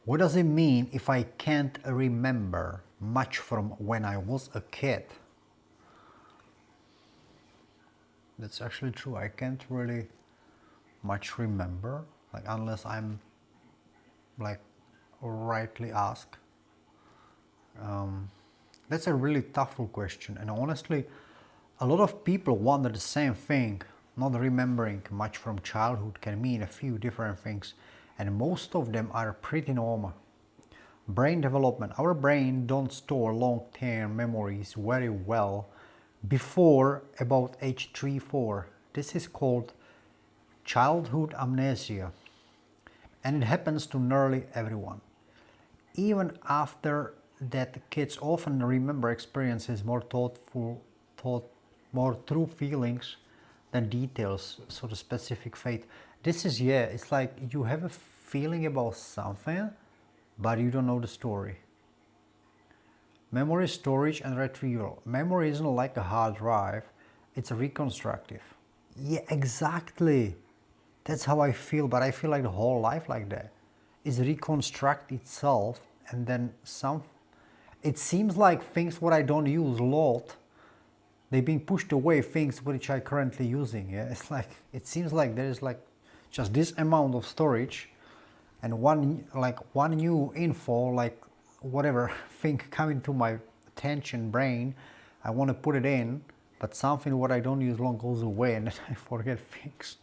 What does it mean if I can't remember much from when I was a kid? That's actually true. I can't really much remember, like unless I'm like rightly asked. That's a really tough question, and honestly, a lot of people wonder the same thing. Not remembering much from childhood can mean a few different things, and most of them are pretty normal. Brain development. Our brain don't store long-term memories very well before about age 3-4. This is called childhood amnesia, and it happens to nearly everyone. Even after that, kids often remember experiences more thought more true feelings than details, so the specific fate. This is, yeah, it's like you have a feeling about something, but you don't know the story. Memory storage and retrieval. Memory isn't like a hard drive, it's a reconstructive. Yeah, exactly. That's how I feel, but I feel like the whole life like that is reconstruct itself, and then some. It seems like things what I don't use a lot, they being pushed away. Things which I currently using. Yeah, it's like it seems like there is like just this amount of storage, and one new info, like whatever thing coming to my attention brain, I want to put it in, but something what I don't use long goes away, and then I forget things.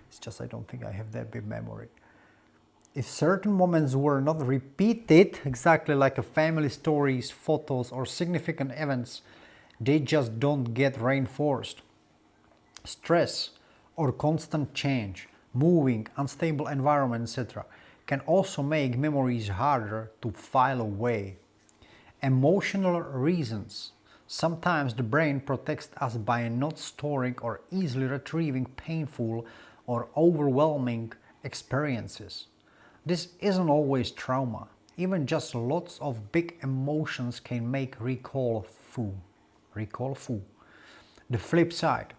It's just I don't think I have that big memory. If certain moments were not repeated, exactly like a family stories, photos, or significant events, they just don't get reinforced. Stress or constant change, moving, unstable environment, etc., can also make memories harder to file away. Emotional reasons. Sometimes the brain protects us by not storing or easily retrieving painful or overwhelming experiences. This isn't always trauma. Even just lots of big emotions can make recall foo. Recall foo. The flip side.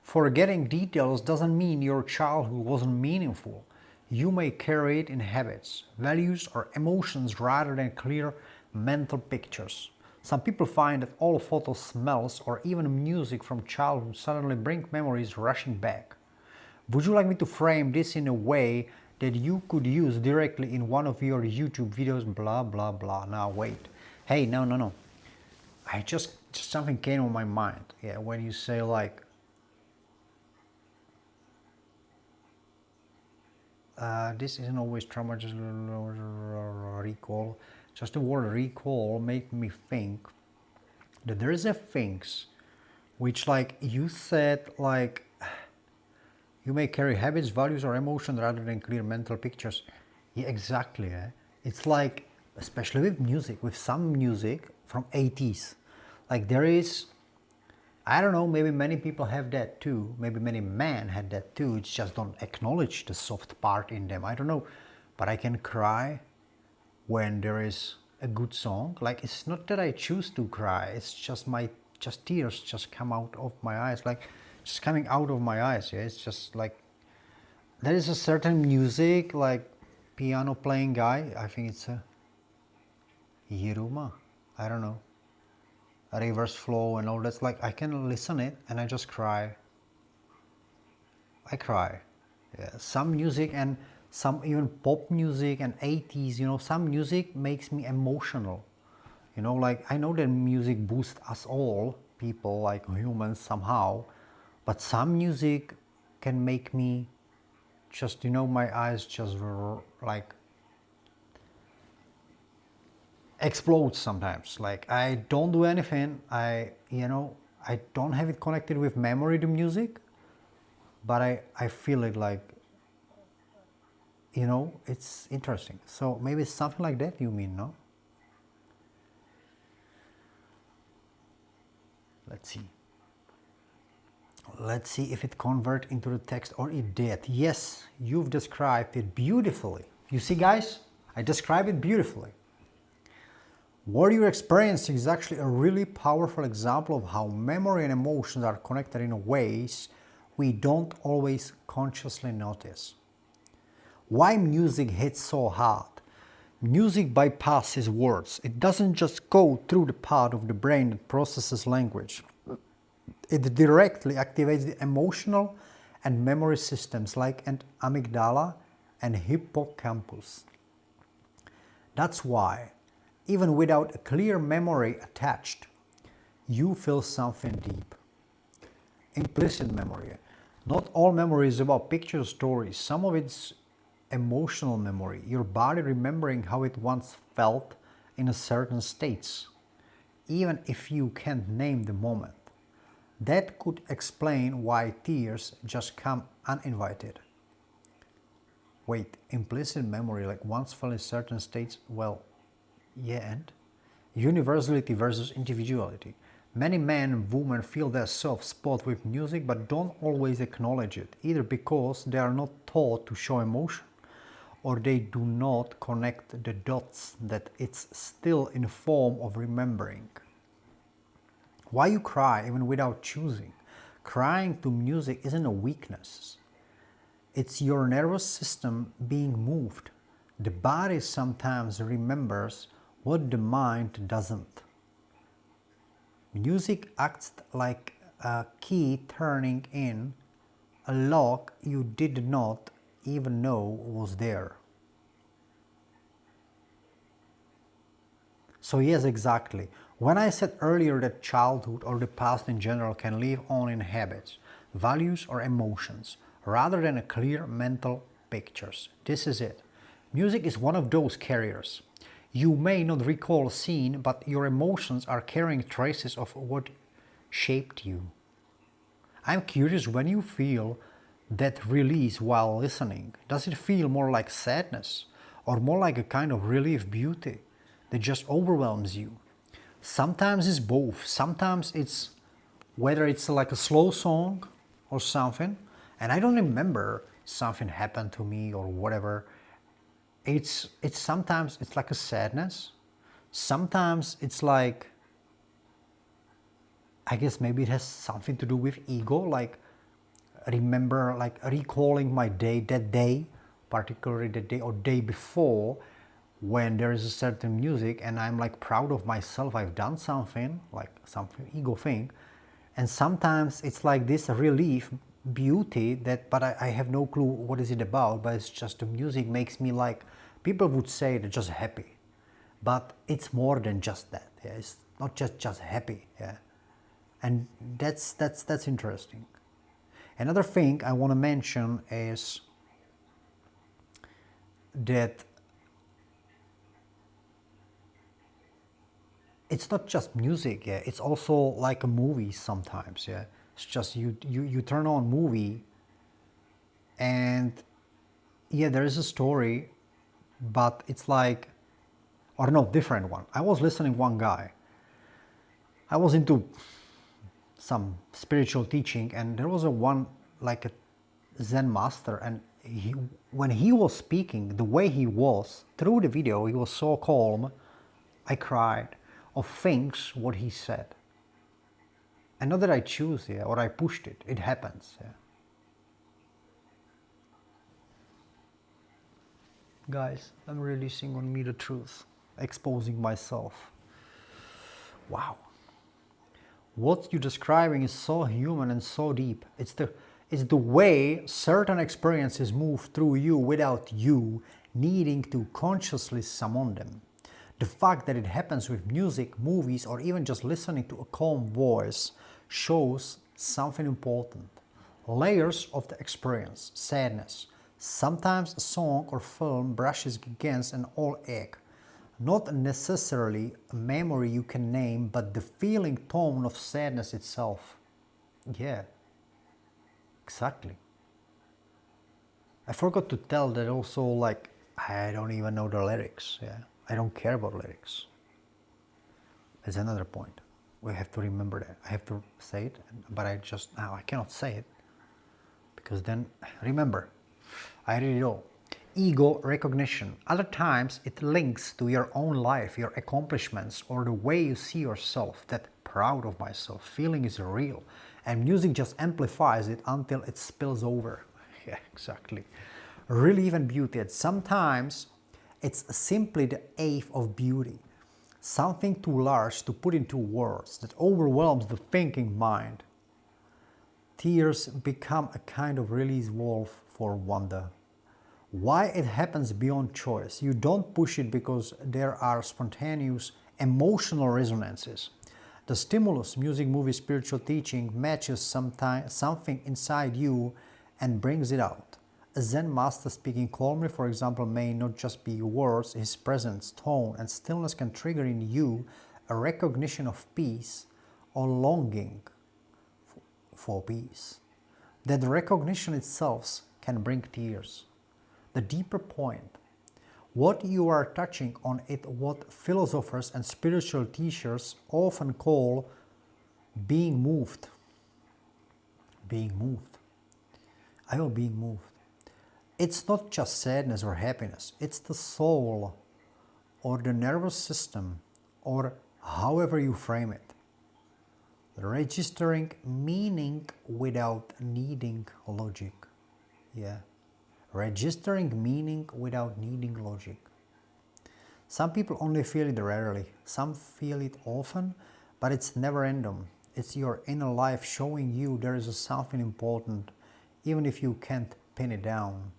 Forgetting details doesn't mean your childhood wasn't meaningful. You may carry it in habits, values, or emotions rather than clear mental pictures. Some people find that all photos, smells, or even music from childhood suddenly bring memories rushing back. Would you like me to frame this in a way that you could use directly in one of your YouTube videos? Blah blah blah. Now wait. Hey, no. I just something came on my mind. Yeah, when you say like this isn't always trauma, just recall. Just the word recall made me think that there is a things which like you said like you may carry habits, values, or emotion rather than clear mental pictures. Yeah, exactly. It's like, especially with music, with some music from 80s, like there is, I don't know, maybe many people have that too. Maybe many men had that too. It's just don't acknowledge the soft part in them. I don't know, but I can cry when there is a good song. Like it's not that I choose to cry. It's just just tears just come out of my eyes. Like just coming out of my eyes. Yeah, it's just like there is a certain music like piano playing guy. I think it's a Yiruma. I don't know. A reverse flow and all that's like I can listen it and I just cry. I cry. Yeah. Some music and some even pop music and 80s, some music makes me emotional. Like I know that music boosts us all, people like humans somehow, but some music can make me just, my eyes just like explode sometimes. Like I don't do anything. I don't have it connected with memory to music, but I feel it like, it's interesting. So maybe it's something like that you mean, no? Let's see. Let's see if it convert into the text or it did. Yes, you've described it beautifully. You see, guys, I describe it beautifully. What you're experiencing is actually a really powerful example of how memory and emotions are connected in ways we don't always consciously notice. Why music hits so hard? Music bypasses words. It doesn't just go through the part of the brain that processes language. It directly activates the emotional and memory systems like an amygdala and hippocampus. That's why, even without a clear memory attached, you feel something deep. Implicit memory. Not all memory is about picture stories. Some of it's emotional memory, your body remembering how it once felt in a certain states, even if you can't name the moment. That could explain why tears just come uninvited. Wait, implicit memory, like once felt in certain states? Well, yeah, and? Universality versus individuality. Many men and women feel their soft spot with music but don't always acknowledge it, either because they are not taught to show emotion or they do not connect the dots that it's still in the form of remembering. Why you cry even without choosing? Crying to music isn't a weakness. It's your nervous system being moved. The body sometimes remembers what the mind doesn't. Music acts like a key turning in a lock you did not even know was there. So yes, exactly. When I said earlier that childhood or the past in general can live on in habits, values or emotions, rather than a clear mental pictures, this is it. Music is one of those carriers. You may not recall a scene, but your emotions are carrying traces of what shaped you. I'm curious, when you feel that release while listening, does it feel more like sadness or more like a kind of relief beauty that just overwhelms you? Sometimes it's both. Sometimes it's whether it's like a slow song or something, and I don't remember something happened to me or whatever. It's sometimes it's like a sadness. Sometimes it's like, I guess maybe it has something to do with ego, like remember, like recalling my day, that day, particularly the day or day before, when there is a certain music and I'm like proud of myself, I've done something, like something ego thing. And sometimes it's like this relief beauty that, but I have no clue what is it about, but it's just the music makes me like, people would say they're just happy. But it's more than just that. Yeah? It's not just happy. Yeah? And that's interesting. Another thing I want to mention is that it's not just music, yeah, it's also like a movie sometimes, yeah. It's just you turn on movie and yeah, there is a story, but it's like, or no, different one. I was listening one guy. I was into some spiritual teaching and there was a one like a Zen master, and when he was speaking, the way he was through the video, he was so calm. I cried of things what he said. And not that I choose, yeah, or I pushed it. It happens, yeah. Guys, I'm releasing on me the truth, exposing myself. Wow. What you're describing is so human and so deep. It's the way certain experiences move through you without you needing to consciously summon them. The fact that it happens with music, movies, or even just listening to a calm voice shows something important. Layers of the experience, sadness. Sometimes a song or film brushes against an old ache. Not necessarily a memory you can name, but the feeling tone of sadness itself. Yeah, exactly. I forgot to tell that also, like, I don't even know the lyrics. Yeah, I don't care about lyrics. That's another point. We have to remember that. I have to say it, but now I cannot say it because then, remember, I read it all. Ego recognition. Other times it links to your own life, your accomplishments, or the way you see yourself. That proud of myself feeling is real, and music just amplifies it until it spills over. Yeah, exactly. Relief and beauty. And sometimes It's simply the ache of beauty, something too large to put into words that overwhelms the thinking mind. Tears become a kind of release valve for wonder. Why it happens beyond choice. You don't push it because there are spontaneous emotional resonances. The stimulus, music, movie, spiritual teaching, matches something inside you and brings it out. A Zen master speaking calmly, for example, may not just be words, his presence, tone, and stillness can trigger in you a recognition of peace or longing for peace. That recognition itself can bring tears. The deeper point, what you are touching on it, what philosophers and spiritual teachers often call being moved. Being moved. I am being moved. It's not just sadness or happiness, it's the soul or the nervous system or however you frame it. Registering meaning without needing logic. Yeah. Registering meaning without needing logic. Some people only feel it rarely, some feel it often, but it's never random. It's your inner life showing you there is something important, even if you can't pin it down.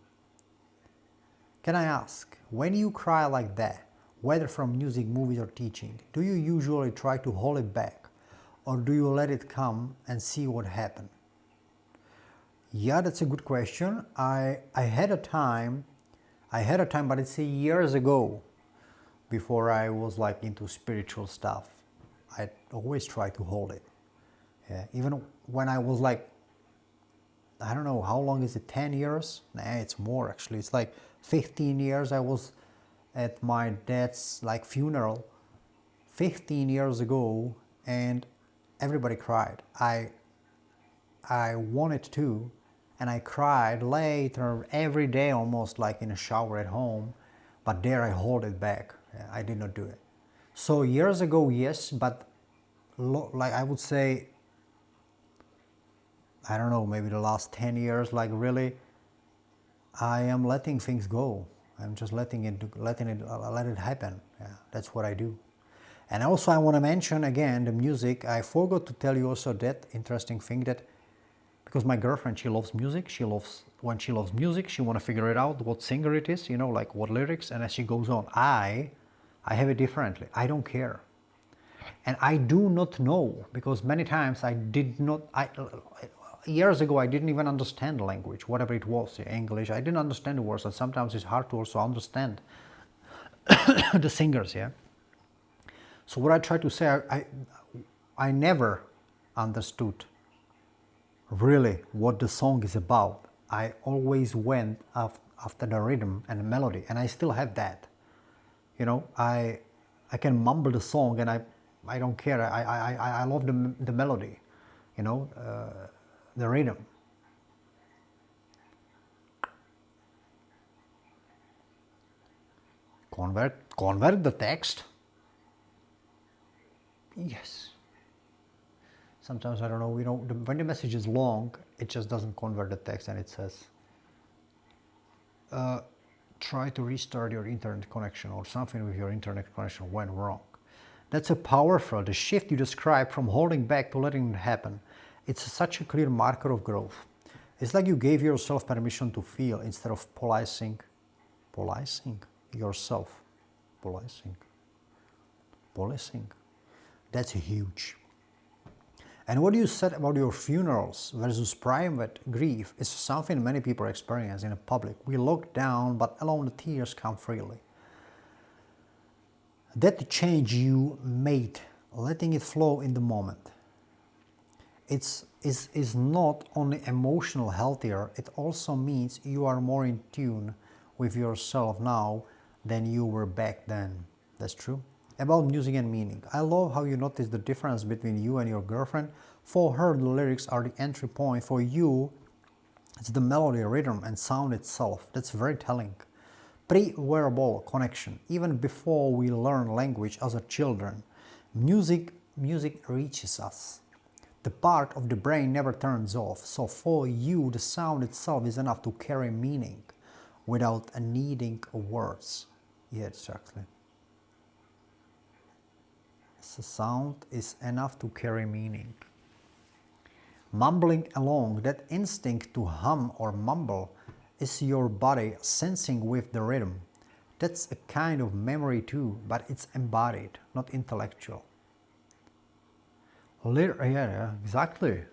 Can I ask, when you cry like that, whether from music, movies, or teaching, do you usually try to hold it back, or do you let it come and see what happens? Yeah, that's a good question. I had a time, but it's years ago, before I was like into spiritual stuff. I always try to hold it. Yeah, even when I was like, I don't know, how long is it, 10 years? Nah, it's more actually. It's like 15 years. I was at my dad's like funeral 15 years ago and everybody cried. I wanted to, and I cried later every day, almost like in a shower at home, but there I hold it back. I did not do it. So years ago, yes, but like I would say, I don't know, maybe the last 10 years, like really, I am letting things go. I'm just let it happen. Yeah, that's what I do. And also I want to mention again the music. I forgot to tell you also that interesting thing, that because my girlfriend, she loves music. When she loves music, she want to figure it out what singer it is, like what lyrics, and as she goes on, I have it differently. I don't care. And I do not know, because many times years ago, I didn't even understand the language, whatever it was, English. I didn't understand the words, and sometimes it's hard to also understand the singers, yeah. So what I try to say, I never understood really what the song is about. I always went after the rhythm and the melody, and I still have that. I can mumble the song, and I don't care. I love the melody, the rhythm. Convert the text. Yes. Sometimes I don't know. When the message is long, it just doesn't convert the text, and it says, try to restart your internet connection, or something with your internet connection went wrong. That's a powerful, the shift you described from holding back to letting it happen. It's such a clear marker of growth. It's like you gave yourself permission to feel instead of policing yourself. Policing. That's huge. And what you said about your funerals versus private grief is something many people experience in public. We look down, but alone the tears come freely. That change you made, letting it flow in the moment, is not only emotional healthier, it also means you are more in tune with yourself now than you were back then. That's true. About music and meaning, I love how you notice the difference between you and your girlfriend. For her, the lyrics are the entry point. For you, it's the melody, rhythm, and sound itself. That's very telling. Pre-verbal connection. Even before we learn language as a children, music reaches us. The part of the brain never turns off. So for you, the sound itself is enough to carry meaning without needing words. Yeah, exactly. The sound is enough to carry meaning. Mumbling along, that instinct to hum or mumble is your body sensing with the rhythm. That's a kind of memory too, but it's embodied, not intellectual. Yeah, exactly.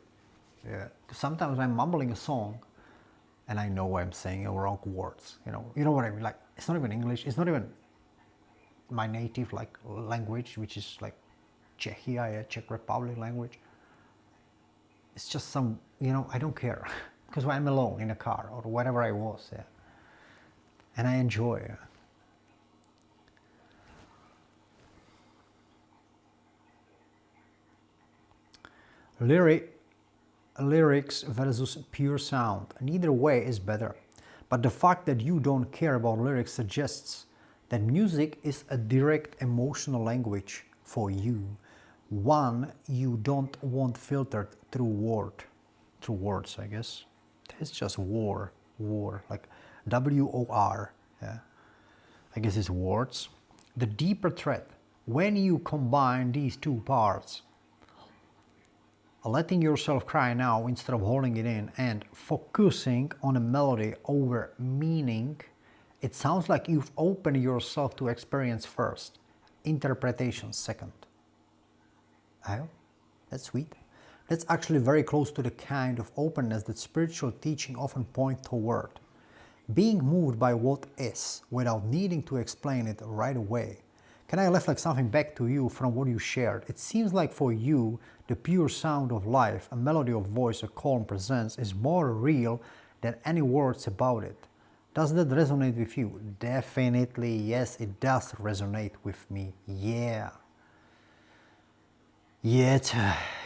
Yeah. Sometimes I'm mumbling a song and I know I'm saying wrong words. You know what I mean? Like, it's not even English, it's not even my native like language, which is like Czechia, yeah, Czech Republic language. It's just some, I don't care. Because when I'm alone in a car or wherever I was, yeah, and I enjoy. Lyric, lyrics versus pure sound. Neither way is better. But the fact that you don't care about lyrics suggests that music is a direct emotional language for you, one you don't want filtered through words, I guess. It's just war, like WOR, yeah. I guess it's words. The deeper threat, when you combine these two parts, letting yourself cry now instead of holding it in and focusing on a melody over meaning, it sounds like you've opened yourself to experience first, interpretation second. Oh, that's sweet. That's actually very close to the kind of openness that spiritual teaching often point toward. Being moved by what is without needing to explain it right away. Can I reflect something back to you from what you shared? It seems like for you, the pure sound of life, a melody of voice a calm presence is more real than any words about it. Does that resonate with you? Definitely, yes, it does resonate with me. Yeah. Yet,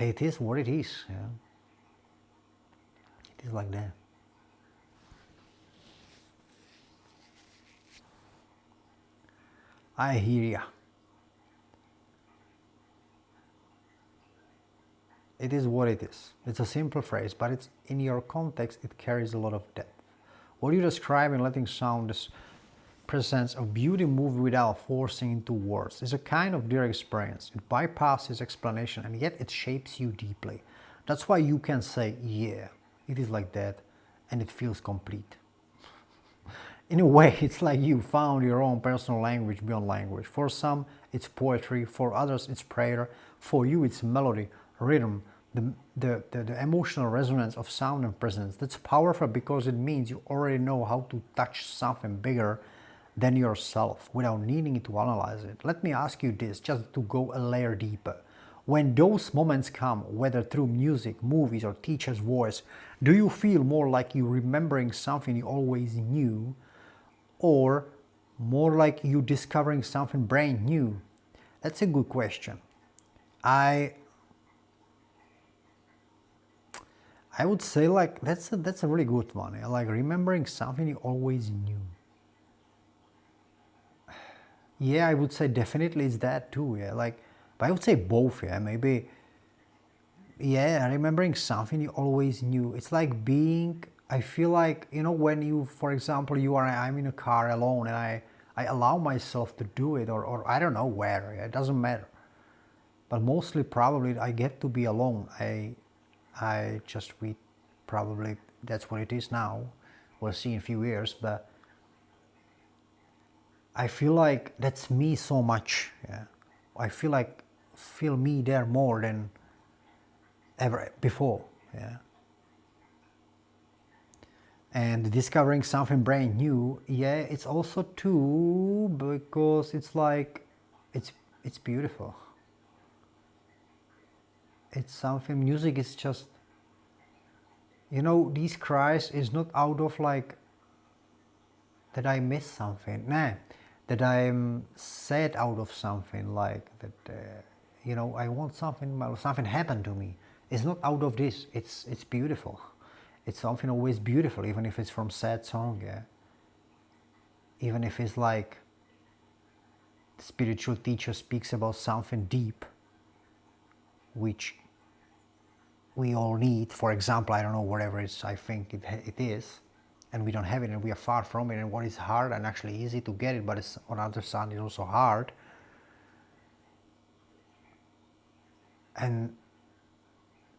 it is what it is. Yeah. It is like that. I hear ya. It is what it is. It's a simple phrase, but it's in your context, it carries a lot of depth. What you describe in letting sound is presence of beauty move without forcing into words. It's a kind of direct experience. It bypasses explanation and yet it shapes you deeply. That's why you can say, yeah, it is like that, and it feels complete. In a way, it's like you found your own personal language beyond language. For some, it's poetry. For others, it's prayer. For you, it's melody, rhythm, the emotional resonance of sound and presence. That's powerful because it means you already know how to touch something bigger than yourself without needing to analyze it. Let me ask you this, just to go a layer deeper. When those moments come, whether through music, movies, or teacher's voice, do you feel more like you remembering something you always knew, or more like you discovering something brand new? That's a good question. I I would say like that's a really good one. Yeah? Like remembering something you always knew. Yeah, I would say definitely it's that too. Yeah, like, but I would say both. Yeah, maybe. Yeah, remembering something you always knew. It's like being. I feel like when you, for example, I'm in a car alone and I allow myself to do it, or I don't know where. Yeah, it doesn't matter. But mostly probably I get to be alone. I just we probably that's what it is now. We'll see in a few years, but I feel like that's me so much. Yeah, I feel me there more than ever before. Yeah, and discovering something brand new. Yeah, it's also too because it's like it's beautiful. It's something. Music is just these cries is not out of like that I miss something. Nah, that I'm sad out of something like that. I want something. Well, something happened to me. It's not out of this. It's beautiful. It's something always beautiful, even if it's from sad song. Yeah. Even if it's like the spiritual teacher speaks about something deep, which we all need. For example, I don't know whatever it's. I think it is. and we don't have it and we are far from it, and what is hard and actually easy to get it, but it's on the other side it's also hard. And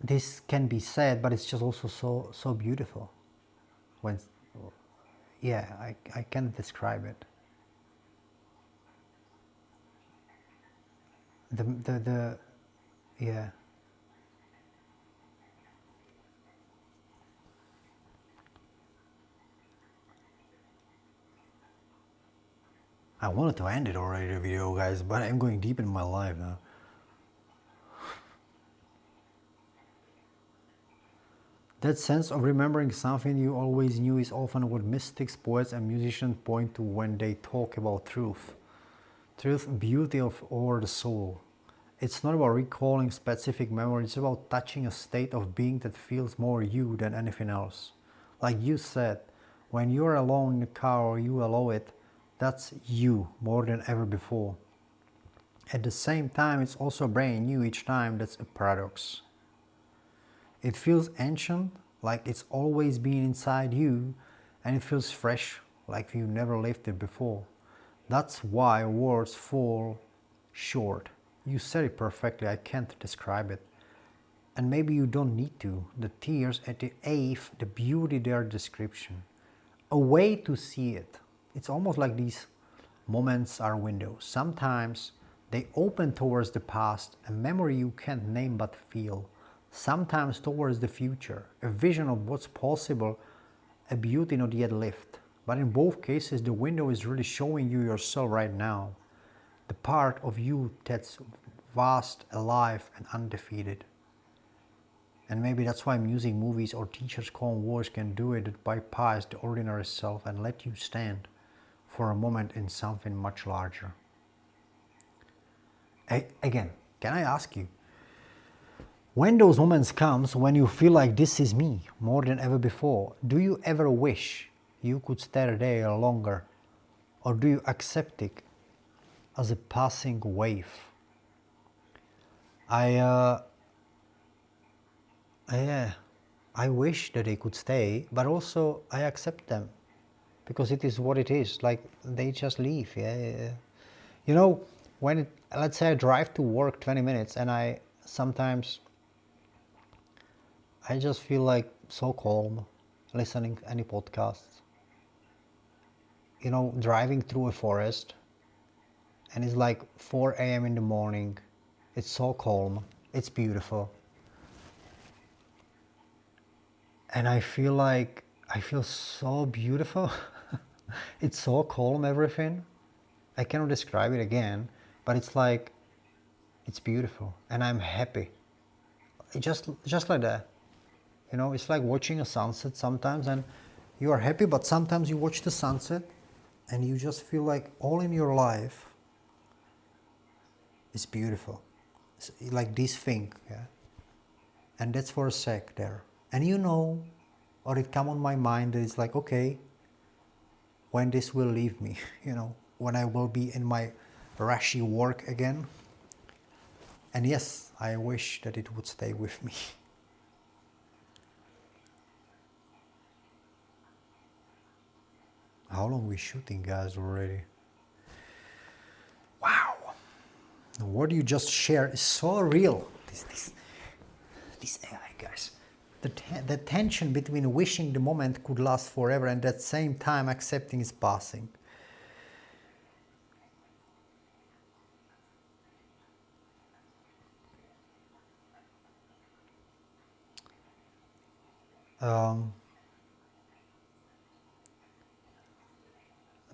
this can be said, but it's just also so beautiful when, yeah, I can't describe it. The yeah. I wanted to end it already, the video, guys, but I'm going deep in my life now. That sense of remembering something you always knew is often what mystics, poets, and musicians point to when they talk about truth. Truth, beauty of or the soul. It's not about recalling specific memories, it's about touching a state of being that feels more you than anything else. Like you said, when you're alone in the car or you allow it, that's you more than ever before. At the same time, it's also brand new each time. That's a paradox. It feels ancient, like it's always been inside you, and it feels fresh, like you never lived it before. That's why words fall short. You said it perfectly, I can't describe it. And maybe you don't need to. The tears at the ave, the beauty, their description. A way to see it. It's almost like these moments are windows. Sometimes they open towards the past, a memory you can't name but feel. Sometimes towards the future, a vision of what's possible, a beauty not yet lived. But in both cases, the window is really showing you yourself right now. The part of you that's vast, alive, and undefeated. And maybe that's why music, movies, or teachers' calm voice can do it. It bypass the ordinary self and let you stand for a moment in something much larger. Again, can I ask you, when those moments comes when you feel like this is me more than ever before, do you ever wish you could stay there longer, or do you accept it as a passing wave? Yeah, I wish that they could stay, but also I accept them because it is what it is. Like they just leave. Yeah. You know, when let's say I drive to work 20 minutes and I sometimes I just feel like so calm listening any podcasts. You know, driving through a forest and it's like 4 a.m. in the morning. It's so calm. It's beautiful. And I feel like I feel so beautiful. It's so calm, everything. I cannot describe it again, but it's like it's beautiful and I'm happy. Just like that. You know, it's like watching a sunset sometimes and you are happy, but sometimes you watch the sunset and you just feel like all in your life is beautiful. It's like this thing, yeah. And that's for a sec there. And you know, or it come on my mind that it's like, okay, when this will leave me, you know, when I will be in my rushy work again. And yes, I wish that it would stay with me. How long we shooting, guys, already? Wow. What you just shared is so real. This AI, guys. The tension between wishing the moment could last forever and at the same time accepting its passing.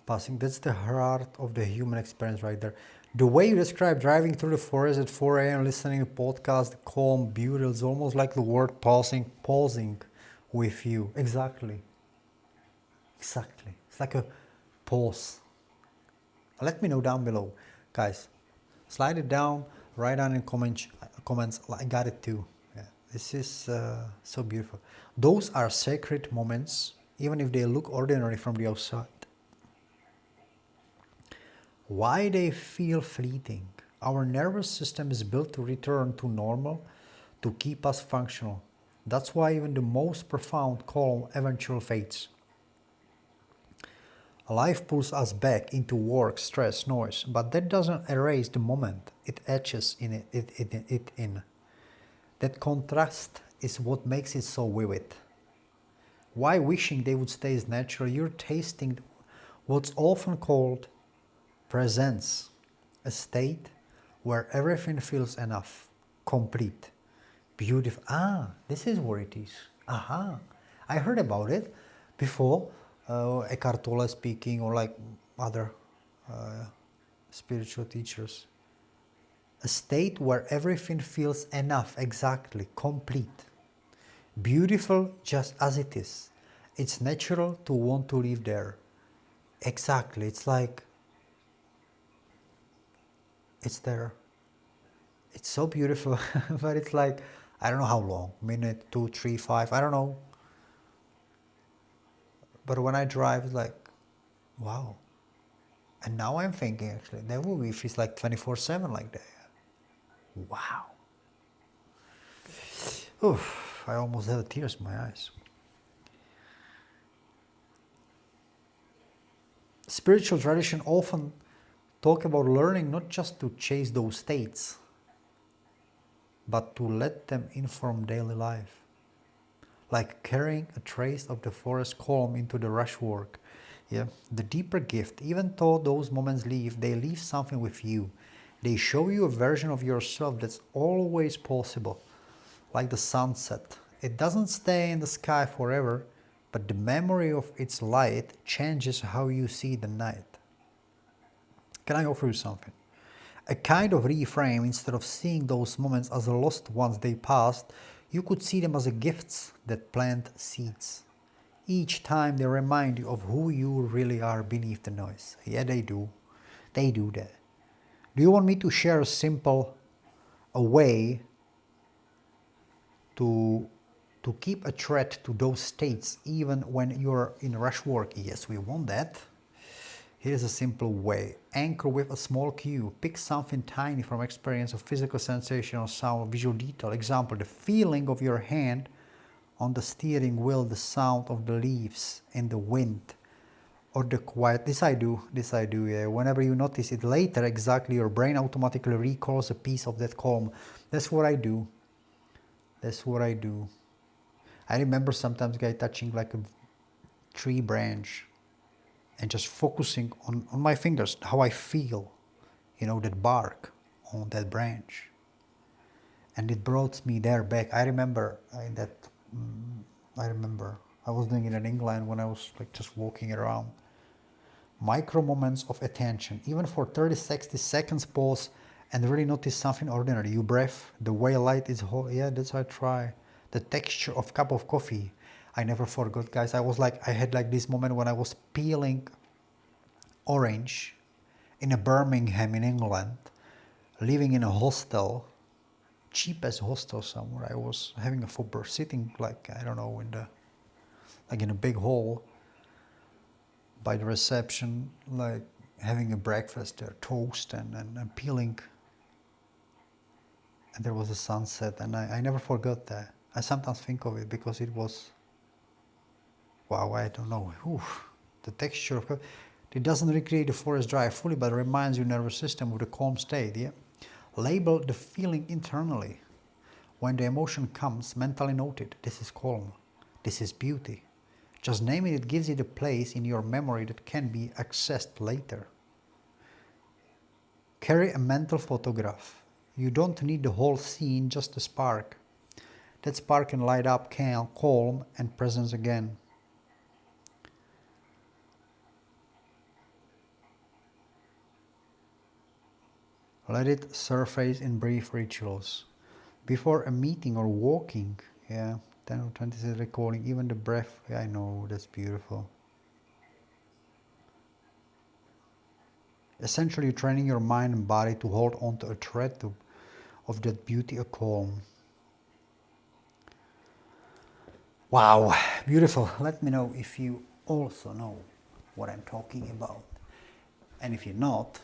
Passing, that's the heart of the human experience right there. The way you describe driving through the forest at 4 a.m. listening to podcast, calm, beautiful, it's almost like the word pausing with you. Exactly. Exactly. It's like a pause. Let me know down below. Guys, slide it down, write down in comments. I got it too. Yeah, this is so beautiful. Those are sacred moments, even if they look ordinary from the outside. Why they feel fleeting? Our nervous system is built to return to normal, to keep us functional. That's why even the most profound calm eventually fades. Life pulls us back into work, stress, noise, but that doesn't erase the moment. It etches it in. That contrast is what makes it so vivid. Why wishing they would stay as natural? You're tasting what's often called presence, a state where everything feels enough, complete, beautiful. Ah, this is what it is. Aha, I heard about it before. Eckhart Tolle speaking, or like other spiritual teachers. A state where everything feels enough, exactly, complete, beautiful just as it is. It's natural to want to live there. Exactly, it's like, it's there. It's so beautiful, but it's like, I don't know how long, minute, 2, 3, 5, I don't know. But when I drive, it's like, wow. And now I'm thinking, actually, that would be if it's like 24/7 like that. Wow. Oof, I almost have tears in my eyes. Spiritual tradition often talk about learning not just to chase those states, but to let them inform daily life. Like carrying a trace of the forest calm into the rush work. Yeah, the deeper gift, even though those moments leave, they leave something with you. They show you a version of yourself that's always possible, like the sunset. It doesn't stay in the sky forever, but the memory of its light changes how you see the night. Can I offer you something? A kind of reframe. Instead of seeing those moments as lost once they passed, you could see them as gifts that plant seeds. Each time they remind you of who you really are beneath the noise. Yeah, they do. They do that. Do you want me to share a way to keep a thread to those states even when you're in rush work? Yes, we want that. Here's a simple way. Anchor with a small cue. Pick something tiny from experience of physical sensation or sound or visual detail. Example, the feeling of your hand on the steering wheel, the sound of the leaves in the wind, or the quiet. This I do, yeah. Whenever you notice it later, exactly, your brain automatically recalls a piece of that calm. That's what I do. That's what I do. I remember sometimes guy touching like a tree branch and just focusing on my fingers, how I feel, that bark on that branch. And it brought me there back. I remember I was doing it in England when I was like just walking around. Micro moments of attention, even for 30, 60 seconds, pause and really notice something ordinary. Your breath, the way light is whole. Yeah, that's how I try. The texture of cup of coffee. I never forgot, guys. I had like this moment when I was peeling orange in a Birmingham in England, living in a hostel, cheapest hostel somewhere. I was having a football, sitting like, I don't know, in a big hall by the reception, like having a breakfast there, toast and peeling. And there was a sunset, and I never forgot that. I sometimes think of it because it was, wow, I don't know, the texture of it doesn't recreate the forest drive fully, but reminds your nervous system of the calm state, yeah? Label the feeling internally. When the emotion comes, mentally note it. This is calm. This is beauty. Just name it, it gives it a place in your memory that can be accessed later. Carry a mental photograph. You don't need the whole scene, just a spark. That spark can light up calm and presence again. Let it surface in brief rituals. Before a meeting or walking, yeah, 10 or 20 seconds recording, even the breath, yeah, I know, that's beautiful. Essentially, training your mind and body to hold on to a thread of that beauty, a calm. Wow, beautiful. Let me know if you also know what I'm talking about. And if you're not,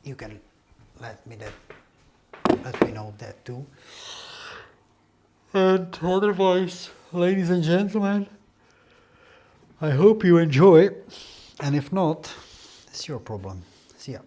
you can let me know that too. And otherwise, ladies and gentlemen, I hope you enjoy, and if not, it's your problem. See ya.